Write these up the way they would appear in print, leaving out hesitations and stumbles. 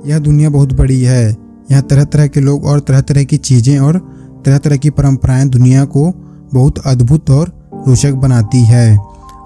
यह दुनिया बहुत बड़ी है। यहाँ तरह तरह के लोग और तरह तरह की चीज़ें और तरह तरह की परंपराएं दुनिया को बहुत अद्भुत और रोचक बनाती है।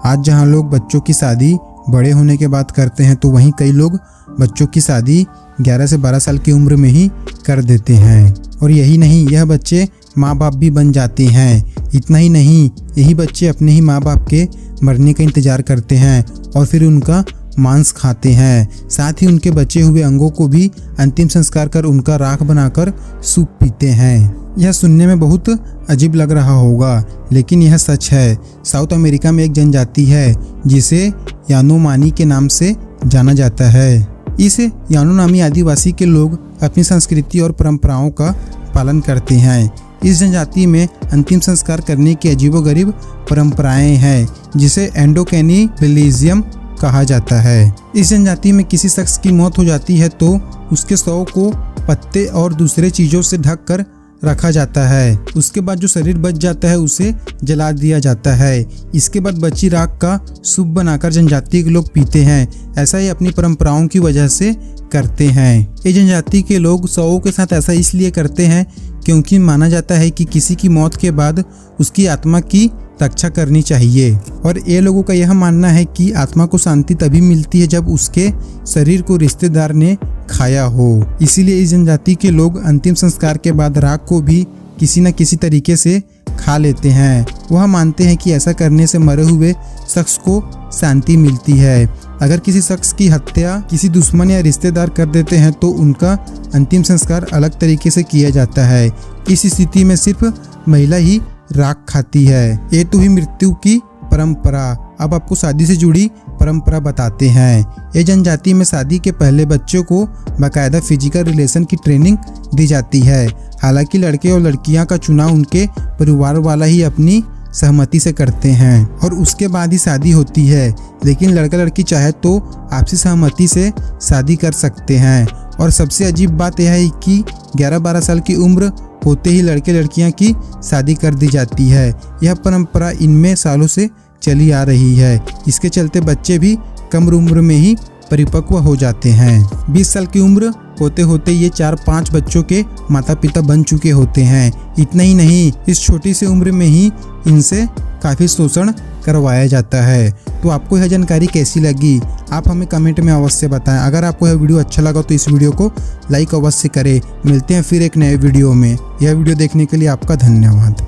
आज जहाँ लोग बच्चों की शादी बड़े होने के बाद करते हैं, तो वहीं कई लोग बच्चों की शादी 11 से 12 साल की उम्र में ही कर देते हैं। और यही नहीं, यह बच्चे माँ बाप भी बन जाते हैं। इतना ही नहीं, यही बच्चे अपने ही माँ बाप के मरने का इंतज़ार करते हैं और फिर उनका मांस खाते हैं। साथ ही उनके बचे हुए अंगों को भी अंतिम संस्कार कर उनका राख बनाकर सूप पीते हैं। यह सुनने में बहुत अजीब लग रहा होगा, लेकिन यह सच है। साउथ अमेरिका में एक जनजाति है जिसे यानोमानी के नाम से जाना जाता है। इस यानोनामी आदिवासी के लोग अपनी संस्कृति और परंपराओं का पालन करते हैं। इस जनजाति में अंतिम संस्कार करने की अजीबोगरीब परंपराएं हैं, जिसे एंडोकैनिबलिज्म कहा जाता है। इस जनजाति में किसी शख्स की मौत हो जाती है तो उसके शव को पत्ते और दूसरे चीज़ों से ढक कर रखा जाता है। उसके बाद जो शरीर बच जाता है उसे जला दिया जाता है। इसके बाद बची राख का सूप बनाकर जनजाति के लोग पीते हैं। ऐसा ही अपनी परंपराओं की वजह से करते हैं। ये जनजाति के लोग शवों के साथ ऐसा इसलिए करते हैं क्योंकि माना जाता है कि किसी की मौत के बाद उसकी आत्मा की रक्षा करनी चाहिए। और ये लोगों का यह मानना है कि आत्मा को शांति तभी मिलती है जब उसके शरीर को रिश्तेदार ने खाया हो। इसीलिए इस जनजाति के लोग अंतिम संस्कार के बाद राख को भी किसी न किसी तरीके से खा लेते हैं। वह मानते हैं कि ऐसा करने से मरे हुए शख्स को शांति मिलती है। अगर किसी शख्स की हत्या किसी दुश्मन या रिश्तेदार कर देते हैं तो उनका अंतिम संस्कार अलग तरीके से किया जाता है। इस स्थिति में सिर्फ महिला ही राख खाती है। ये तो हुई मृत्यु की परंपरा। अब आपको शादी से जुड़ी परंपरा बताते हैं। ये जनजाति में शादी के पहले बच्चों को बाकायदा फिजिकल रिलेशन की ट्रेनिंग दी जाती है। हालांकि लड़के और लड़कियां का चुनाव उनके परिवार वाला ही अपनी सहमति से करते हैं और उसके बाद ही शादी होती है। लेकिन लड़का लड़की चाहे तो आपसी सहमति से शादी कर सकते हैं। और सबसे अजीब बात यह है कि 11-12 साल की उम्र होते ही लड़के लड़कियां की शादी कर दी जाती है। यह परंपरा इनमें सालों से चली आ रही है। इसके चलते बच्चे भी कम उम्र में ही परिपक्व हो जाते हैं। 20 साल की उम्र होते होते ये 4-5 बच्चों के माता पिता बन चुके होते हैं। इतना ही नहीं, इस छोटी सी उम्र में ही इनसे काफ़ी शोषण करवाया जाता है। तो आपको यह जानकारी कैसी लगी, आप हमें कमेंट में अवश्य बताएं। अगर आपको यह वीडियो अच्छा लगा तो इस वीडियो को लाइक अवश्य करें। मिलते हैं फिर एक नए वीडियो में। यह वीडियो देखने के लिए आपका धन्यवाद।